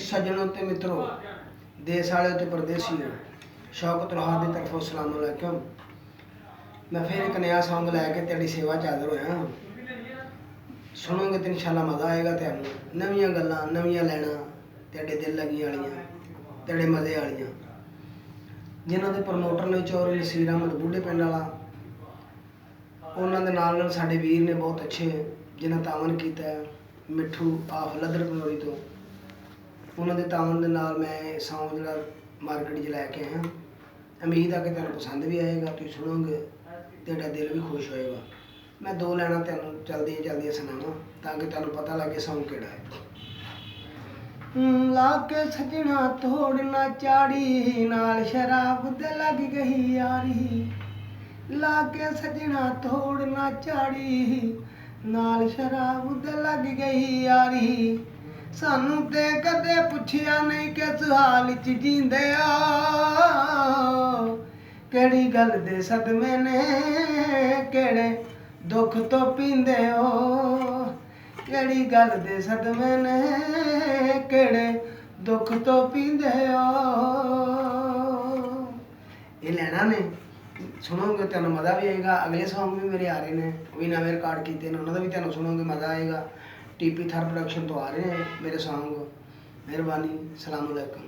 सज्जनों ते मित्रों, देश वाले ते परदेसियों, शौकत रोहात की तरफों सलाम अलैकुम। मैं फिर एक नया सॉन्ग लैके तेरी सेवा च हाज़र होया। सुनोगे तो इंशाल्लाह मज़ा आएगा। तैनूं नवीं गल्लां नवीं लैना तेरे दिल लगी वालियां तेरे मज़े वालियां, जिन्हां दे प्रमोटर ने चौर नसीर अहमद बूढ़े पिंड वाला, उन्हां दे नाल साडे वीर ने बहुत अच्छे जिन्हां तावन कीता है, मिठू आफ लदर पनोरी तो उन्हां दे तावन दे नाल मैं सॉन्ग जिहड़ा मार्केट च लैके आया। उम्मीद है कि तेन पसंद भी आएगा, तुम सुनोगे तेरा दिल भी खुश होएगा। मैं दो लाइनां तेनों चलदियां सुनावां ताकि तेनों पता लगे सॉन्ग केड़ा है। लाके सजना तोड़ ना चाड़ी नाल शराब दे लग गई यारी, लाके सजना तोड़ ना चाड़ी नाल शराब दे लग गई यारी। सानू ते कदे पुछया नहीं किस हाल च जींदे आ, केड़ी गल दे सदमे ने केड़े दुख तो पींदे हो, केड़ी गल दे सदमे ने केड़े दुख तो पींदे हो। ये लैना ने सुनोगे तेन मज़ा भी आएगा। अगले सॉन्ग भी मेरे आ रहे हैं, भी नवे रिकॉर्ड किए हैं, उन्होंने भी तेन सुनोगे मज़ा आएगा। टीपी थर प्रोडक्शन तो आ रहे हैं मेरे सॉन्ग। मेहरबानी, सलाम अलैकुम।